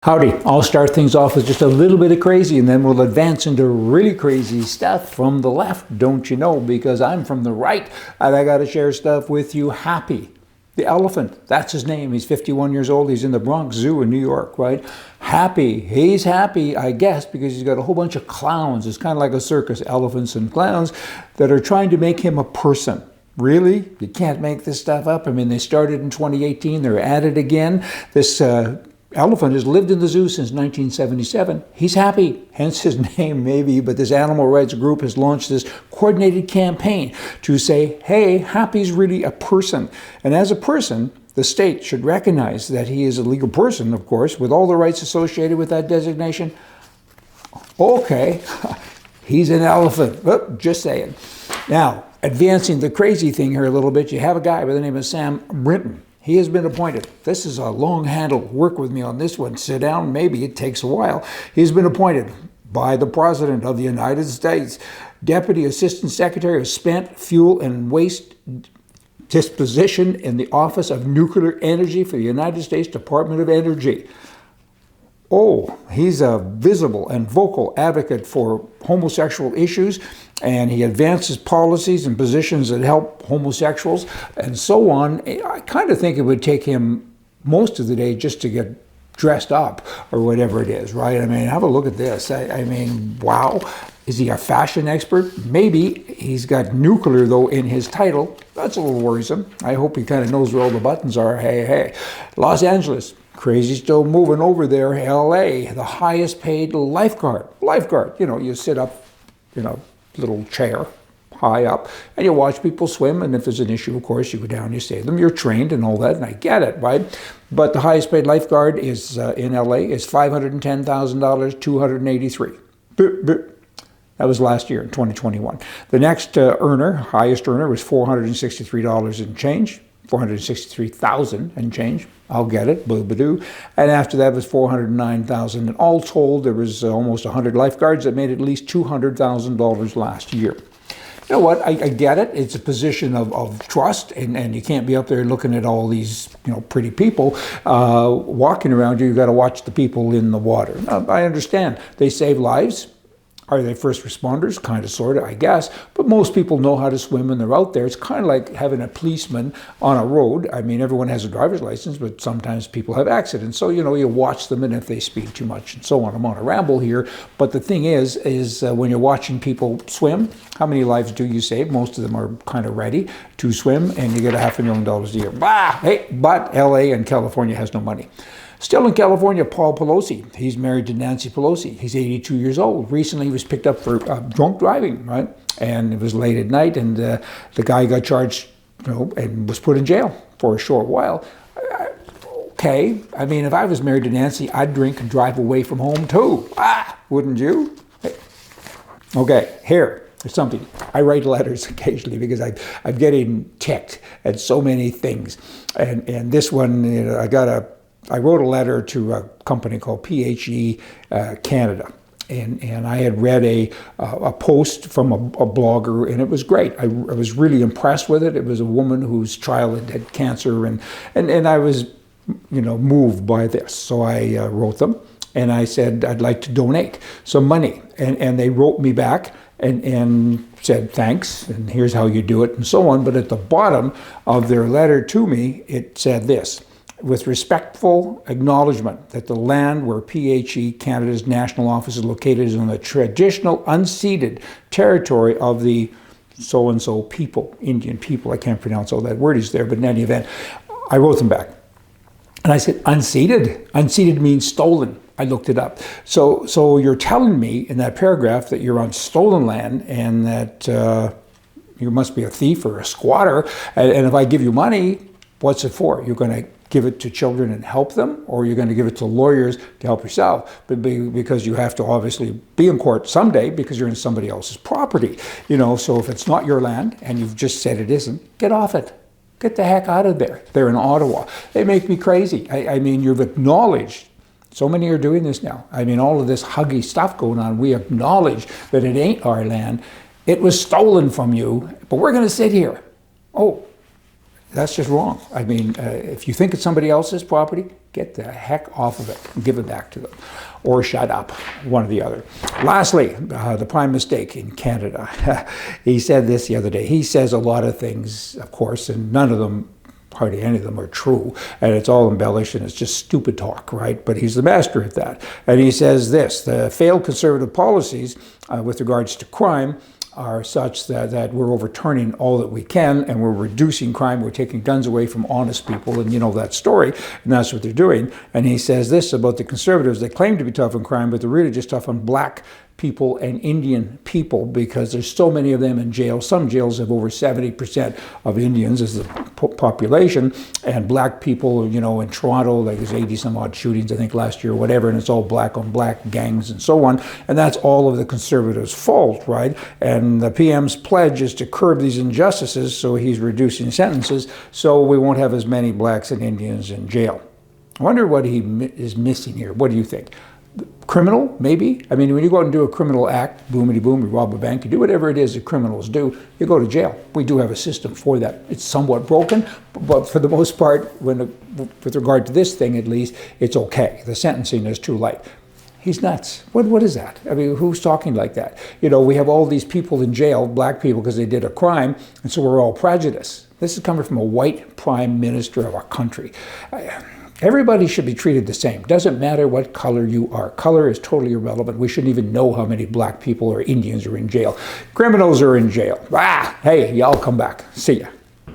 Howdy, I'll start things off with just a little bit of crazy and then we'll advance into really crazy stuff from the left, don't you know, because I'm from the right and I gotta share stuff with you. Happy, the elephant, that's his name. He's 51 years old, he's in the Bronx Zoo in New York, right? Happy, he's happy, I guess, because he's got a whole bunch of clowns. It's kind of like a circus, elephants and clowns, that are trying to make him a person. Really? You can't make this stuff up. I mean, they started in 2018, they're at it again. This elephant has lived in the zoo since 1977. He's happy, hence his name maybe, but this animal rights group has launched this coordinated campaign to say, hey, Happy's really a person. And as a person, the state should recognize that he is a legal person, of course, with all the rights associated with that designation. Okay, he's an elephant. Oh, just saying. Now, advancing the crazy thing here a little bit, you have a guy by the name of Sam Brinton. He has been appointed. This is a long handle. Work with me on this one. Sit down. Maybe it takes a while. He's been appointed by the President of the United States, Deputy Assistant Secretary of Spent Fuel and Waste Disposition in the Office of Nuclear Energy for the United States Department of Energy. Oh, he's a visible and vocal advocate for homosexual issues, and he advances policies and positions that help homosexuals and so on. I kind of think it would take him most of the day just to get dressed up or whatever it is, right? I mean, have a look at this. I mean, wow. Is he a fashion expert? Maybe. He's got nuclear, though, in his title. That's a little worrisome. I hope he kind of knows where all the buttons are. Hey, hey. Los Angeles. Crazy still moving over there. LA, the highest paid lifeguard. Lifeguard, you know, you sit up, you know, little chair high up and you watch people swim, and if there's an issue, of course, you go down, you save them. You're trained and all that, and I get it, right? But the highest paid lifeguard is in LA is $510,000, $283. That was last year in 2021. The next highest earner was $463 and change. 463,000 and change. I'll get it, boo-ba-doo. And after that was 409,000. And all told, there was almost 100 lifeguards that made at least $200,000 last year. You know what? I get it. It's a position of trust, and you can't be up there looking at all these, you know, pretty people walking around you. You've got to watch the people in the water. I understand. They save lives. Are they first responders? Kind of, sort of, I guess. But most people know how to swim when they're out there. It's kind of like having a policeman on a road. I mean, everyone has a driver's license, but sometimes people have accidents. So, you know, you watch them, and if they speed too much and so on. I'm on a ramble here. But the thing is when you're watching people swim, how many lives do you save? Most of them are kind of ready to swim, and you get $500,000 a year. Bah! Hey, but LA and California has no money. Still in California, Paul Pelosi. He's married to Nancy Pelosi. He's 82 years old. Recently, he was picked up for drunk driving, right? And it was late at night, and the guy got charged, you know, and was put in jail for a short while. Okay, I mean, if I was married to Nancy, I'd drink and drive away from home too. Wouldn't you? Hey. Okay, here. There's something. I write letters occasionally because I'm getting ticked at so many things. And this one, you know, I wrote a letter to a company called PHE Canada, and I had read a post from a blogger, and it was great. I was really impressed with it. It was a woman whose child had cancer, and I was, you know, moved by this. So I wrote them, and I said I'd like to donate some money, and they wrote me back and said thanks, and here's how you do it, and so on. But at the bottom of their letter to me, it said this: with respectful acknowledgement that the land where PHE Canada's national office is located is on the traditional unceded territory of the so-and-so people, Indian people. I can't pronounce all that word is there, but in any event, I wrote them back. And I said, unceded? Unceded means stolen. I looked it up. So you're telling me in that paragraph that you're on stolen land and that you must be a thief or a squatter, and if I give you money, what's it for? You're going to give it to children and help them, or you're going to give it to lawyers to help yourself, but because you have to obviously be in court someday because you're in somebody else's property, you know. So if it's not your land and you've just said it isn't, get off it. Get the heck out of there. They're in Ottawa. They make me crazy. I mean, you've acknowledged. So many are doing this now. I mean, all of this huggy stuff going on. We acknowledge that it ain't our land. It was stolen from you, but we're going to sit here. Oh, That's just wrong. I mean, if you think it's somebody else's property, get the heck off of it and give it back to them. Or shut up, one or the other. Lastly, the prime mistake in Canada. He said this the other day. He says a lot of things, of course, and none of them, hardly any of them are true, and it's all embellished and it's just stupid talk, right? But he's the master at that. And he says this: the failed conservative policies with regards to crime are such that we're overturning all that we can, and we're reducing crime. We're taking guns away from honest people, and you know that story, and that's what they're doing. And he says this about the conservatives: they claim to be tough on crime, but they're really just tough on black people and Indian people, because there's so many of them in jail. Some jails have over 70% of Indians as the population, and black people, you know, in Toronto, like there's 80 some odd shootings, I think, last year or whatever, and it's all black on black gangs and so on. And that's all of the conservatives' fault, right? And the PM's pledge is to curb these injustices, so he's reducing sentences, so we won't have as many blacks and Indians in jail. I wonder what he is missing here. What do you think? Criminal, maybe? I mean, when you go out and do a criminal act, boomity boom, you rob a bank, you do whatever it is that criminals do, you go to jail. We do have a system for that. It's somewhat broken, but for the most part, with regard to this thing at least, it's okay. The sentencing is too light. He's nuts. What is that? I mean, who's talking like that? You know, we have all these people in jail, black people, because they did a crime, and so we're all prejudiced. This is coming from a white prime minister of our country. Everybody should be treated the same. Doesn't matter what color you are. Color is totally irrelevant. We shouldn't even know how many black people or Indians are in jail. Criminals are in jail. Hey, y'all come back. See ya.